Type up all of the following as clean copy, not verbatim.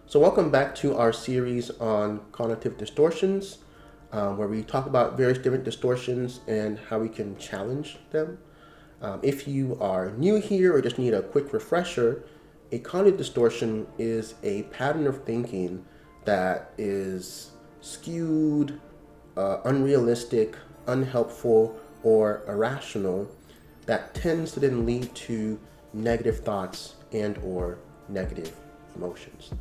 So welcome back to our series on cognitive distortions, where we talk about various different distortions and how we can challenge them. If you are new here or just need a quick refresher, a cognitive distortion is a pattern of thinking that is skewed, unrealistic, unhelpful, or irrational that tends to then lead to negative thoughts and or negative emotions.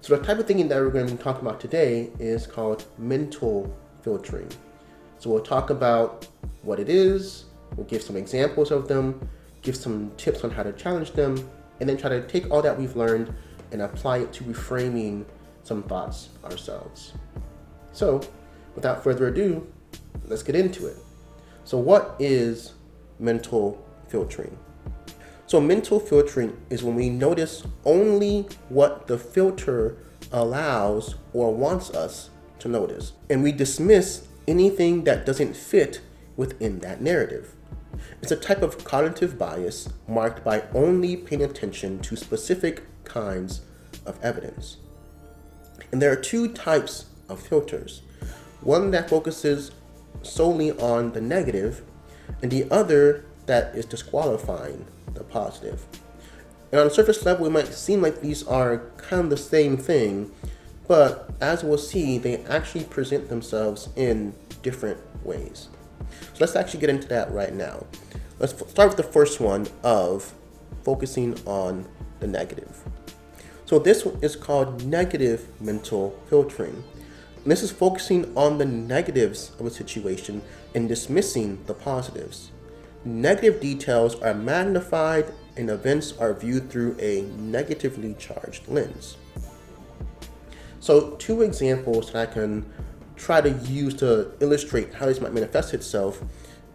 So the type of thinking that we're going to be talking about today is called mental filtering. So we'll talk about what it is, we'll give some examples of them, give some tips on how to challenge them, and then try to take all that we've learned and apply it to reframing some thoughts ourselves. So without further ado, let's get into it. So what is mental filtering? So mental filtering is when we notice only what the filter allows or wants us to notice, and we dismiss anything that doesn't fit within that narrative. It's a type of cognitive bias marked by only paying attention to specific kinds of evidence. And there are two types of filters. One that focuses solely on the negative, and the other that is disqualifying the positive. And on a surface level, it might seem like these are kind of the same thing, but as we'll see, they actually present themselves in different ways. So let's actually get into that right now. Let's start with the first one of focusing on the negative. So this is called negative mental filtering. And this is focusing on the negatives of a situation and dismissing the positives. Negative details are magnified and events are viewed through a negatively charged lens. So two examples that I can try to use to illustrate how this might manifest itself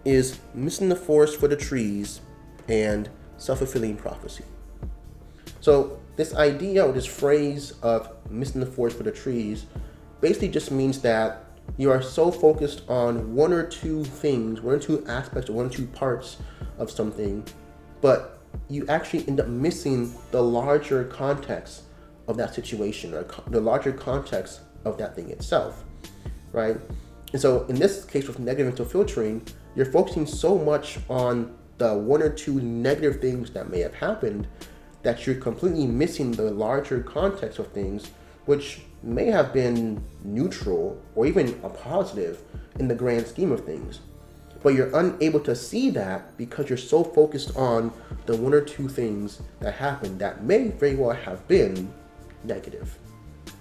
is missing the forest for the trees and self-fulfilling prophecy. So this idea or this phrase of missing the forest for the trees basically just means that you are so focused on one or two things, one or two aspects, or one or two parts of something, but you actually end up missing the larger context of that situation or the larger context of that thing itself, right? And so in this case with negative mental filtering, you're focusing so much on the one or two negative things that may have happened that you're completely missing the larger context of things, which may have been neutral or even a positive in the grand scheme of things. But you're unable to see that because you're so focused on the one or two things that happened that may very well have been negative.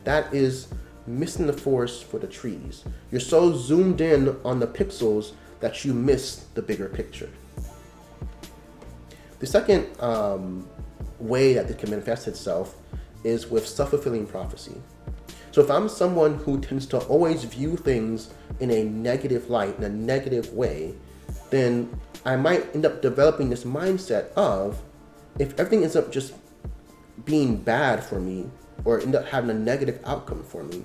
That is missing the forest for the trees. You're so zoomed in on the pixels that you miss the bigger picture. The second way that it can manifest itself is with self-fulfilling prophecy. So if I'm someone who tends to always view things in a negative light, in a negative way, then I might end up developing this mindset of, if everything ends up just being bad for me or end up having a negative outcome for me,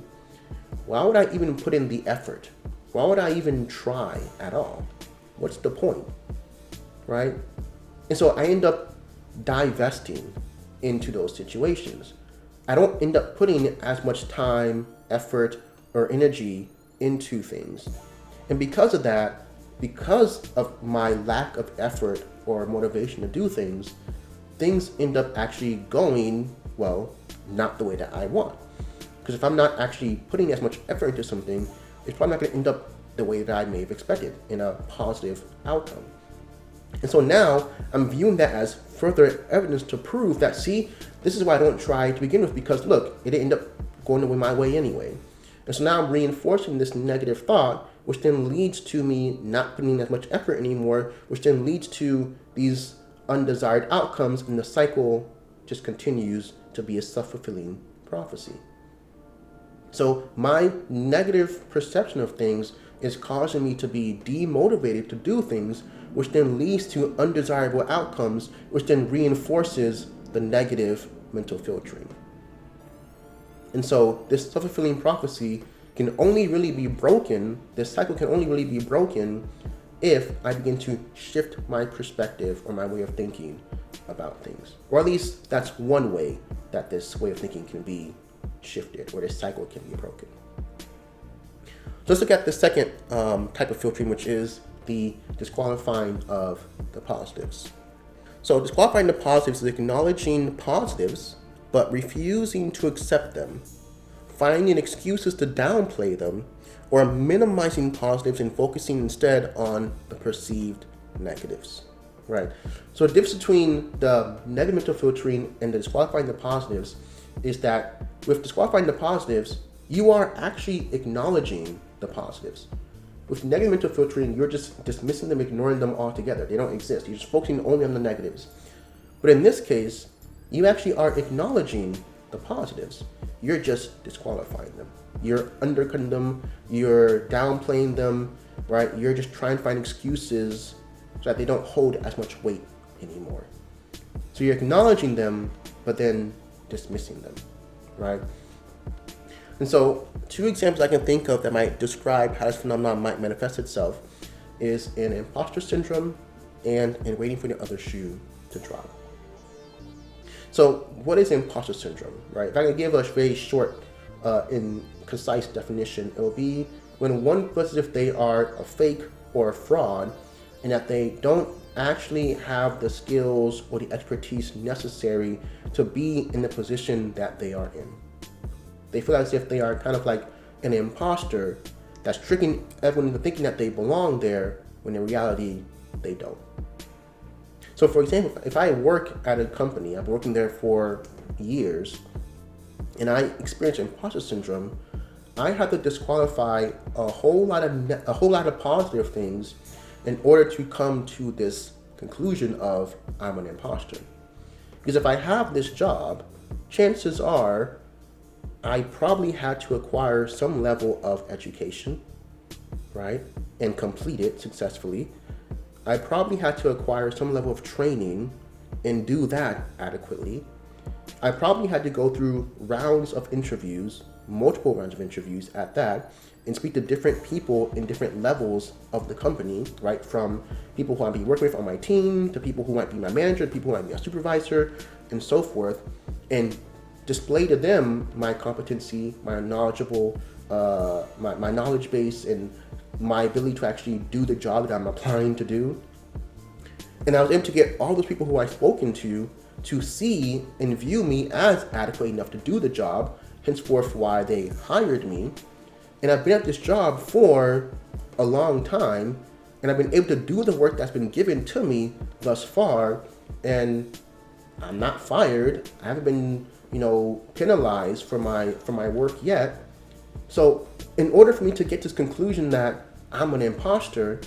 why would I even put in the effort? Why would I even try at all? What's the point, right? And so I end up divesting into those situations. I don't end up putting as much time, effort, or energy into things. And because of that, because of my lack of effort or motivation to do things, things end up actually going, well, not the way that I want. Because if I'm not actually putting as much effort into something, it's probably not going to end up the way that I may have expected in a positive outcome. And so now I'm viewing that as further evidence to prove that, see, this is why I don't try to begin with, because look, it didn't end up going my way anyway. And so now I'm reinforcing this negative thought, which then leads to me not putting in as much effort anymore, which then leads to these undesired outcomes, and the cycle just continues to be a self-fulfilling prophecy. So my negative perception of things is causing me to be demotivated to do things, which then leads to undesirable outcomes, which then reinforces the negative mental filtering. And so this self-fulfilling prophecy can only really be broken, this cycle can only really be broken if I begin to shift my perspective or my way of thinking about things. Or at least that's one way that this way of thinking can be shifted, or this cycle can be broken. So let's look at the second type of filtering, which is the disqualifying of the positives. So disqualifying the positives is acknowledging positives, but refusing to accept them, finding excuses to downplay them, or minimizing positives and focusing instead on the perceived negatives, right? So the difference between the negative mental filtering and the disqualifying the positives is that with disqualifying the positives, you are actually acknowledging the positives. With negative mental filtering, you're just dismissing them, ignoring them altogether. They don't exist. You're just focusing only on the negatives. But in this case, you actually are acknowledging the positives. You're just disqualifying them. You're undercutting them. You're downplaying them, right? You're just trying to find excuses so that they don't hold as much weight anymore. So you're acknowledging them, but then dismissing them, right? And so 2 examples I can think of that might describe how this phenomenon might manifest itself is in imposter syndrome and in waiting for the other shoe to drop. So what is imposter syndrome, right? If I can give a very short and concise definition, it will be when one feels as if they are a fake or a fraud and that they don't actually have the skills or the expertise necessary to be in the position that they are in. They feel as if they are kind of like an imposter that's tricking everyone into thinking that they belong there when in reality they don't. So for example, if I work at a company, I've been working there for years, and I experience imposter syndrome, I have to disqualify a whole lot of positive things in order to come to this conclusion of I'm an imposter. Because if I have this job, chances are I probably had to acquire some level of education, right, and complete it successfully. I probably had to acquire some level of training and do that adequately. I probably had to go through rounds of interviews, multiple rounds of interviews at that, and speak to different people in different levels of the company, right? From people who I'll be working with on my team, to people who might be my manager, to people who might be a supervisor, and so forth, and display to them my competency, my knowledgeable, my knowledge base, and my ability to actually do the job that I'm applying to do. And I was able to get all those people who I've spoken to see and view me as adequate enough to do the job, henceforth why they hired me. And I've been at this job for a long time, and I've been able to do the work that's been given to me thus far, and I'm not fired. I haven't been, penalized for my work yet. So in order for me to get to this conclusion that I'm an imposter,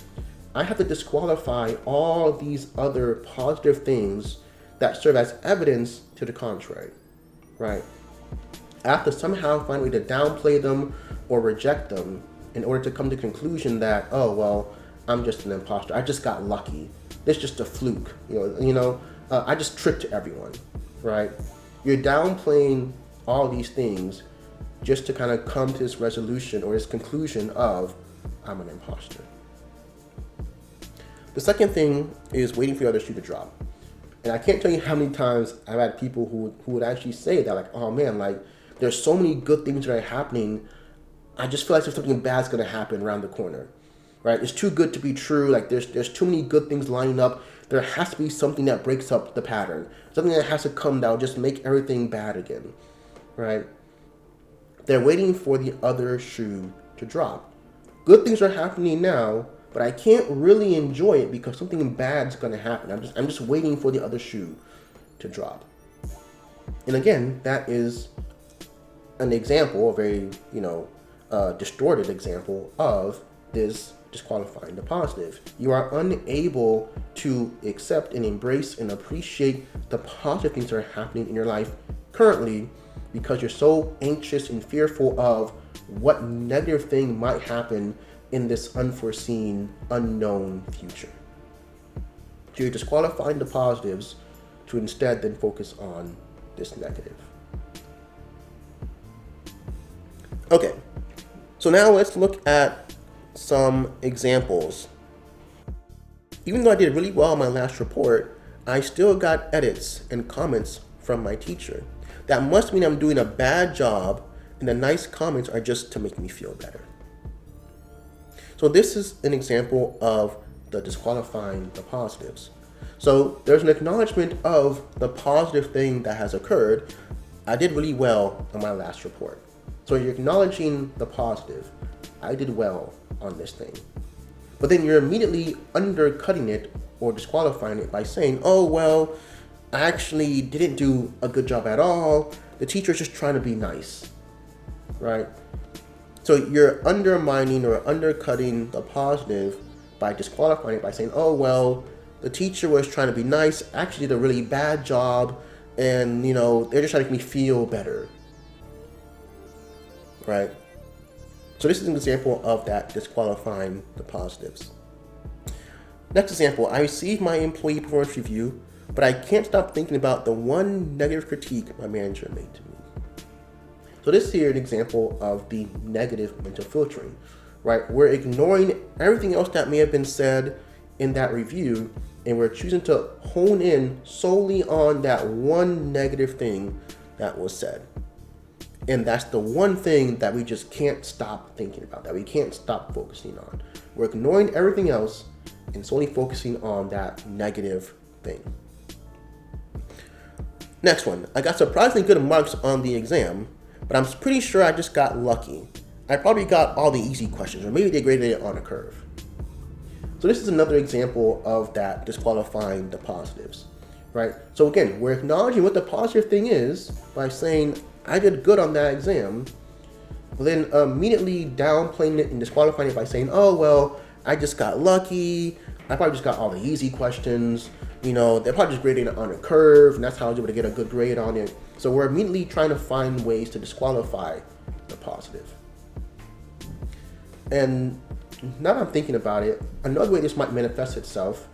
I have to disqualify all these other positive things that serve as evidence to the contrary, right? I have to somehow find a way to downplay them or reject them in order to come to the conclusion that, oh, well, I'm just an imposter. I just got lucky. This is just a fluke. I just tricked everyone, right? You're downplaying all these things just to kind of come to this resolution or this conclusion of I'm an imposter. The second thing is waiting for the other shoe to drop. And I can't tell you how many times I've had people who would actually say that, like, oh man, like there's so many good things that are happening. I just feel like there's something bad's gonna happen around the corner, right? It's too good to be true. Like there's too many good things lining up. There has to be something that breaks up the pattern. Something that has to come that will just make everything bad again, right? They're waiting for the other shoe to drop. Good things are happening now, but I can't really enjoy it because something bad's gonna happen. I'm just waiting for the other shoe to drop. And again, that is an example, a very, distorted example of this disqualifying the positive. You are unable to accept and embrace and appreciate the positive things that are happening in your life currently because you're so anxious and fearful of what negative thing might happen in this unforeseen, unknown future. So you're disqualifying the positives to instead then focus on this negative. Okay, so now let's look at some examples. Even though I did really well in my last report, I still got edits and comments from my teacher. That must mean I'm doing a bad job, and the nice comments are just to make me feel better. So this is an example of the disqualifying the positives. So there's an acknowledgement of the positive thing that has occurred. I did really well on my last report. So you're acknowledging the positive. I did well on this thing. But then you're immediately undercutting it or disqualifying it by saying, oh, well, I actually didn't do a good job at all. The teacher's just trying to be nice, right? So you're undermining or undercutting the positive by disqualifying it by saying, oh, well, the teacher was trying to be nice, actually did a really bad job, and, they're just trying to make me feel better, right? So this is an example of that disqualifying the positives. Next example, I received my employee performance review, but I can't stop thinking about the one negative critique my manager made to me. So this here is an example of the negative mental filtering, right? We're ignoring everything else that may have been said in that review, and we're choosing to hone in solely on that one negative thing that was said. And that's the one thing that we just can't stop thinking about, that we can't stop focusing on. We're ignoring everything else and solely focusing on that negative thing. Next one, I got surprisingly good marks on the exam, but I'm pretty sure I just got lucky. I probably got all the easy questions, or maybe they graded it on a curve. So this is another example of that disqualifying the positives, right? So again, we're acknowledging what the positive thing is by saying, I did good on that exam, but then immediately downplaying it and disqualifying it by saying, oh, well, I just got lucky. I probably just got all the easy questions. They're probably just grading it on a curve, and that's how I was able to get a good grade on it. So we're immediately trying to find ways to disqualify the positive. And now that I'm thinking about it, another way this might manifest itself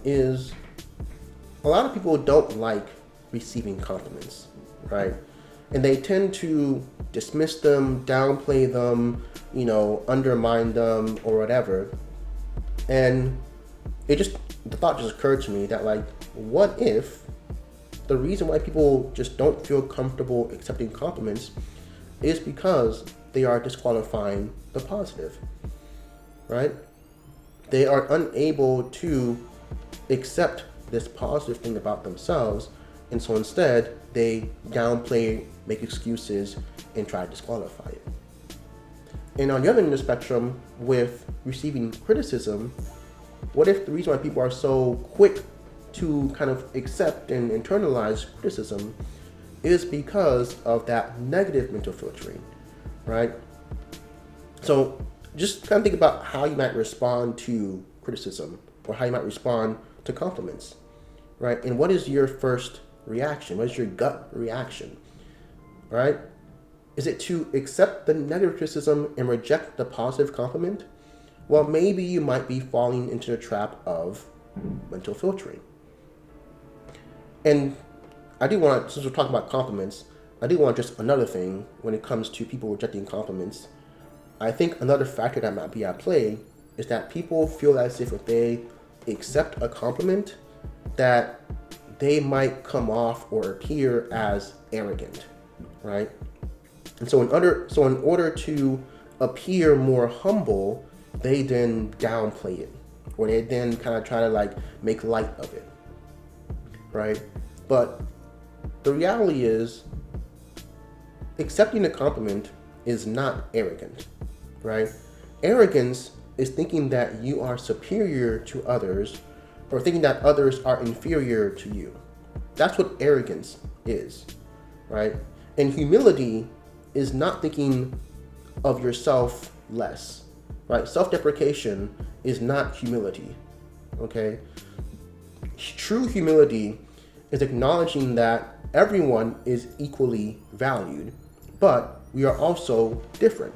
is a lot of people don't like receiving compliments, right? And they tend to dismiss them, downplay them, undermine them or whatever. And the thought just occurred to me that, what if the reason why people just don't feel comfortable accepting compliments is because they are disqualifying the positive, right? They are unable to accept this positive thing about themselves, and so instead they downplay, make excuses, and try to disqualify it. And on the other end of the spectrum, with receiving criticism, what if the reason why people are so quick to kind of accept and internalize criticism is because of that negative mental filtering, right? So just kind of think about how you might respond to criticism or how you might respond to compliments, right? And what is your first reaction? What is your gut reaction, right? Is it to accept the negative criticism and reject the positive compliment? Well, maybe you might be falling into the trap of mental filtering. And I do want to, since we're talking about compliments, I do want just another thing when it comes to people rejecting compliments. I think another factor that might be at play is that people feel as if they accept a compliment, that they might come off or appear as arrogant, right? And so in order to appear more humble, they then downplay it, or they then kind of try to make light of it, right? But the reality is, accepting a compliment is not arrogant, right? Arrogance is thinking that you are superior to others, or thinking that others are inferior to you. That's what arrogance is, right? And humility is not thinking of yourself less, right? Self-deprecation is not humility, okay? True humility is acknowledging that everyone is equally valued, but we are also different,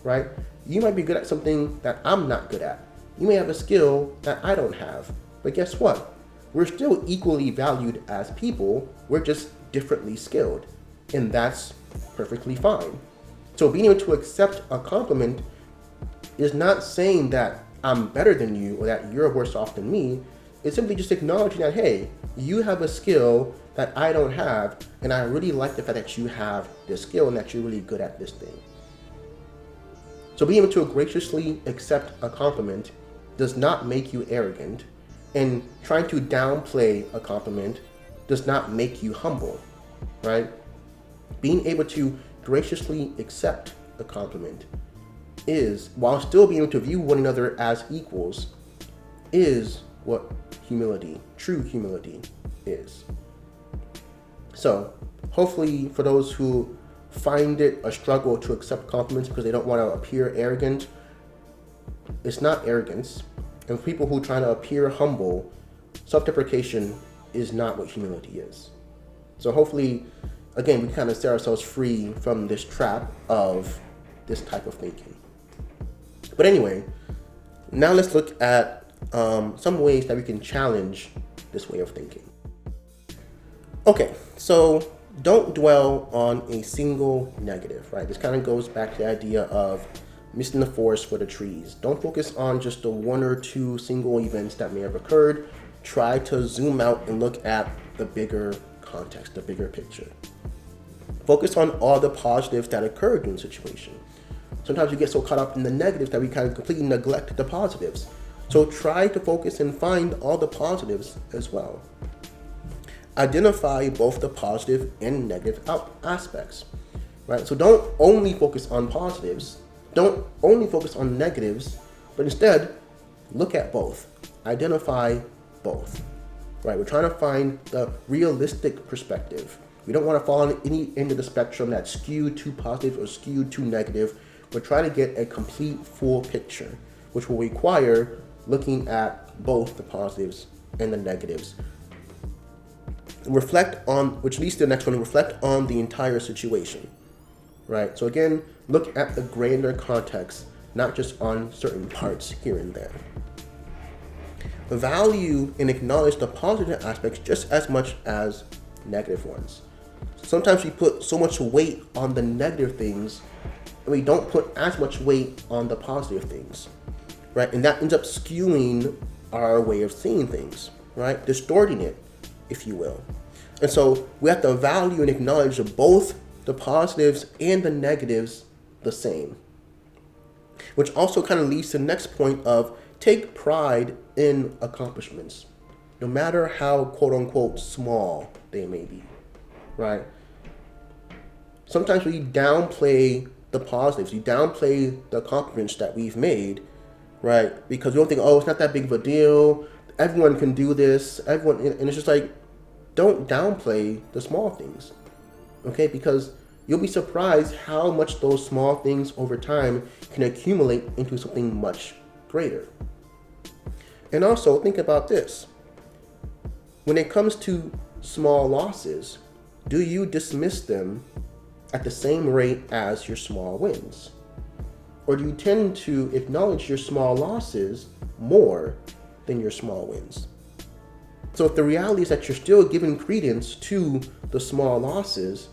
right? You might be good at something that I'm not good at. You may have a skill that I don't have, but guess what? We're still equally valued as people. We're just differently skilled, and that's perfectly fine. So being able to accept a compliment is not saying that I'm better than you or that you're worse off than me. It's simply just acknowledging that, hey, you have a skill that I don't have, and I really like the fact that you have this skill and that you're really good at this thing. So being able to graciously accept a compliment does not make you arrogant, and trying to downplay a compliment does not make you humble, right? Being able to graciously accept a compliment is, while still being able to view one another as equals, is what humility, true humility, is. So, hopefully for those who find it a struggle to accept compliments because they don't want to appear arrogant, it's not arrogance. And for people who try to appear humble, self-deprecation is not what humility is. So hopefully, again, we kind of set ourselves free from this trap of this type of thinking. But anyway, now let's look at some ways that we can challenge this way of thinking. Okay, so don't dwell on a single negative, right? This kind of goes back to the idea of missing the forest for the trees. Don't focus on just the one or two single events that may have occurred. Try to zoom out and look at the bigger context, the bigger picture. Focus on all the positives that occurred in the situation. Sometimes we get so caught up in the negatives that we kind of completely neglect the positives. So try to focus and find all the positives as well. Identify both the positive and negative aspects, right? So don't only focus on positives, don't only focus on negatives, but instead look at both. Identify both, right? We're trying to find the realistic perspective. We don't want to fall on any end of the spectrum that's skewed too positive or skewed too negative. We're trying to get a complete full picture, which will require looking at both the positives and the negatives. Reflect on, which leads to the next one, reflect on the entire situation, right? So again, look at the grander context, not just on certain parts here and there. Value and acknowledge the positive aspects just as much as negative ones. Sometimes we put so much weight on the negative things, and we don't put as much weight on the positive things, right? And that ends up skewing our way of seeing things, right? Distorting it, if you will. And so we have to value and acknowledge both the positives and the negatives the same. Which also kind of leads to the next point of take pride in accomplishments, no matter how quote unquote small they may be, right? Sometimes we downplay the positives, we downplay the accomplishments that we've made, right? Because we don't think, oh, it's not that big of a deal. Everyone can do this. Everyone, and it's just like, don't downplay the small things, okay? Because you'll be surprised how much those small things over time can accumulate into something much greater. And also think about this. When it comes to small losses, do you dismiss them at the same rate as your small wins? Or do you tend to acknowledge your small losses more than your small wins? So if the reality is that you're still giving credence to the small losses,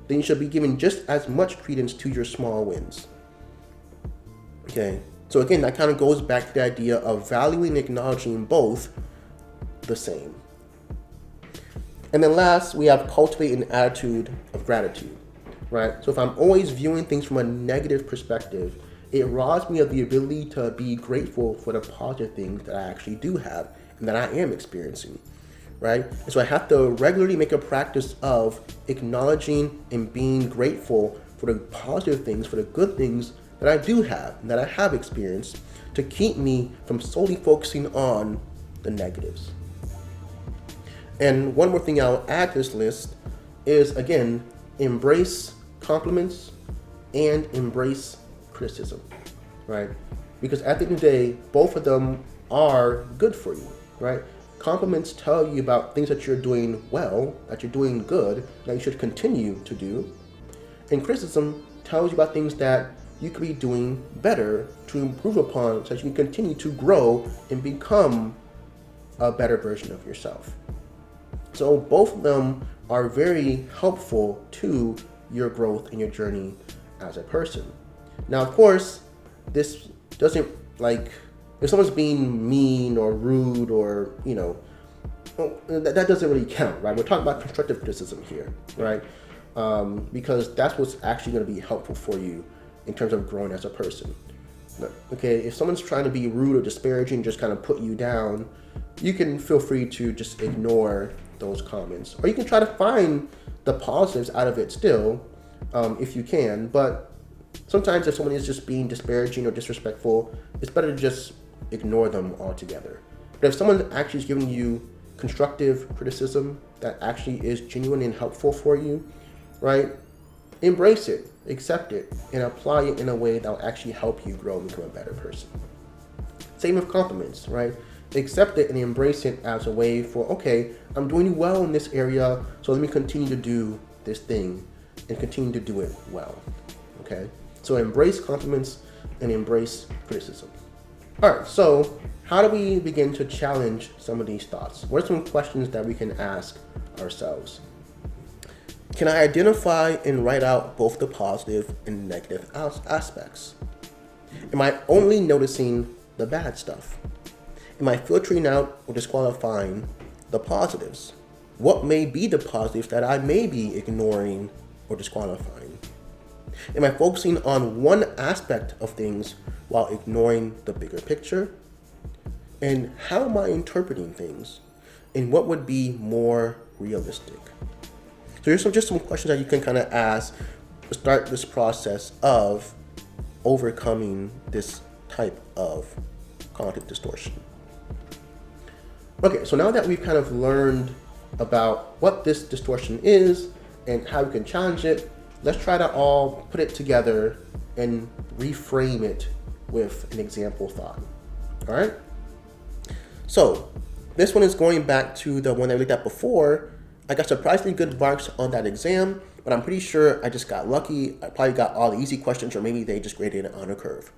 then you should be giving just as much credence to your small wins. Okay, so again, that kind of goes back to the idea of valuing and acknowledging both the same. And then last, we have cultivate an attitude of gratitude, right? So if I'm always viewing things from a negative perspective, it robs me of the ability to be grateful for the positive things that I actually do have and that I am experiencing, right? And so I have to regularly make a practice of acknowledging and being grateful for the positive things, for the good things that I do have and that I have experienced, to keep me from solely focusing on the negatives. And one more thing I'll add to this list is, again, embrace compliments and embrace criticism, right? Because at the end of the day, both of them are good for you, right? Compliments tell you about things that you're doing well, that you're doing good, that you should continue to do. And criticism tells you about things that you could be doing better to improve upon so that you can continue to grow and become a better version of yourself. So both of them are very helpful to your growth and your journey as a person. Now, of course, this doesn't, like, if someone's being mean or rude or, that doesn't really count, right? We're talking about constructive criticism here, right? Because that's what's actually going to be helpful for you in terms of growing as a person. Okay, if someone's trying to be rude or disparaging, just kind of put you down, you can feel free to just ignore those comments, or you can try to find the positives out of it still, if you can. But sometimes if someone is just being disparaging or disrespectful, it's better to just ignore them altogether. But if someone actually is giving you constructive criticism that actually is genuine and helpful for you, right? Embrace it, accept it, and apply it in a way that will actually help you grow and become a better person. Same with compliments, right? Accept it and embrace it as a way for, okay, I'm doing well in this area, so let me continue to do this thing and continue to do it well, okay? So embrace compliments and embrace criticism. All right, so how do we begin to challenge some of these thoughts? What are some questions that we can ask ourselves? Can I identify and write out both the positive and negative aspects? Am I only noticing the bad stuff? Am I filtering out or disqualifying the positives? What may be the positives that I may be ignoring or disqualifying? Am I focusing on one aspect of things while ignoring the bigger picture? And how am I interpreting things? And what would be more realistic? So here's just some questions that you can kind of ask to start this process of overcoming this type of cognitive distortion. Okay, so now that we've kind of learned about what this distortion is and how we can challenge it, let's try to all put it together and reframe it with an example thought. All right? So this one is going back to the one that we looked at before. I got surprisingly good marks on that exam, but I'm pretty sure I just got lucky. I probably got all the easy questions, or maybe they just graded it on a curve.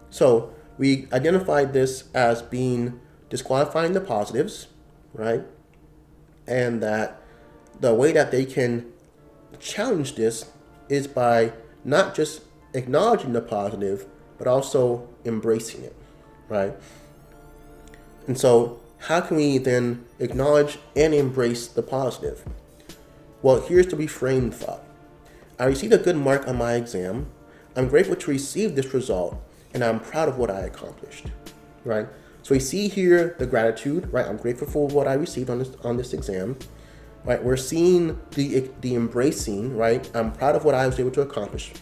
So we identified this as being disqualifying the positives, right? And that the way that they can challenge this is by not just acknowledging the positive, but also embracing it, right? And so how can we then acknowledge and embrace the positive? Well, here's the reframed thought. I received a good mark on my exam. I'm grateful to receive this result, and I'm proud of what I accomplished, right? So we see here the gratitude, right? I'm grateful for what I received on this exam, right? We're seeing the embracing, right? I'm proud of what I was able to accomplish,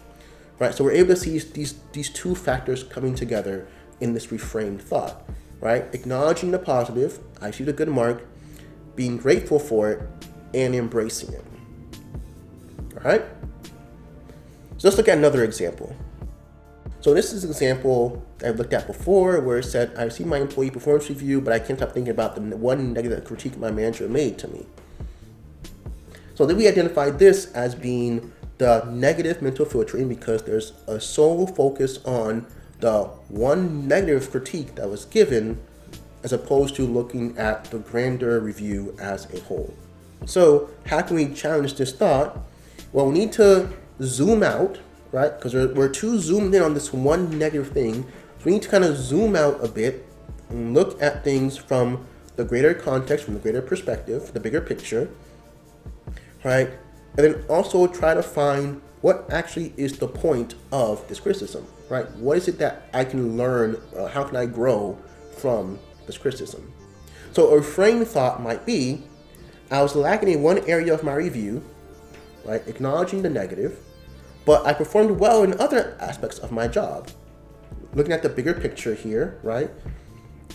right? So we're able to see these two factors coming together in this reframed thought, right? Acknowledging the positive, I received a good mark, being grateful for it, and embracing it. All right? So let's look at another example. So this is an example that I've looked at before where it said, I received my employee performance review, but I can't stop thinking about the one negative critique my manager made to me. So then we identified this as being the negative mental filtering because there's a sole focus on the one negative critique that was given as opposed to looking at the grander review as a whole. So how can we challenge this thought? Well, we need to zoom out, right? Because we're too zoomed in on this one negative thing. So we need to kind of zoom out a bit and look at things from the greater context, from the greater perspective, the bigger picture, right? And then also try to find what actually is the point of this criticism, right? What is it that I can learn? How can I grow from this criticism? So a reframed thought might be, I was lacking in one area of my review, right? Acknowledging the negative, but I performed well in other aspects of my job. Looking at the bigger picture here, right?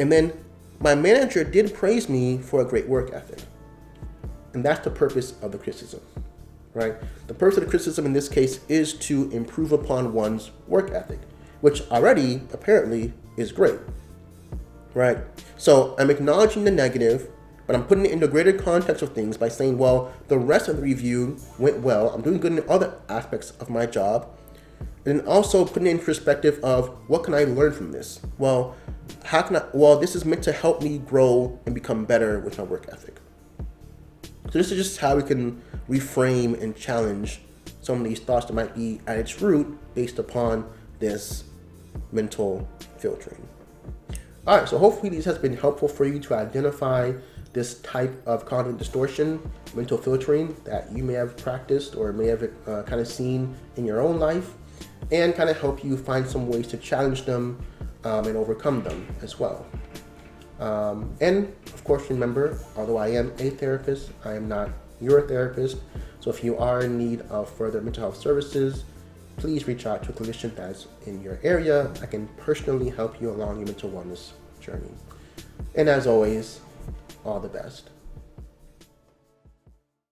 And then my manager did praise me for a great work ethic. And that's the purpose of the criticism, right? The purpose of the criticism in this case is to improve upon one's work ethic, which already apparently is great, right? So I'm acknowledging the negative, but I'm putting it in the greater context of things by saying, well, the rest of the review went well. I'm doing good in other aspects of my job. And then also putting it in perspective of what can I learn from this? Well, this is meant to help me grow and become better with my work ethic. So this is just how we can reframe and challenge some of these thoughts that might be at its root based upon this mental filtering. All right, so hopefully this has been helpful for you to identify this type of cognitive distortion, mental filtering that you may have practiced or may have kind of seen in your own life, and kind of help you find some ways to challenge them and overcome them as well. And of course, remember, although I am a therapist, I am not your therapist. So if you are in need of further mental health services, please reach out to a clinician that's in your area. I can personally help you along your mental wellness journey. And as always, all the best.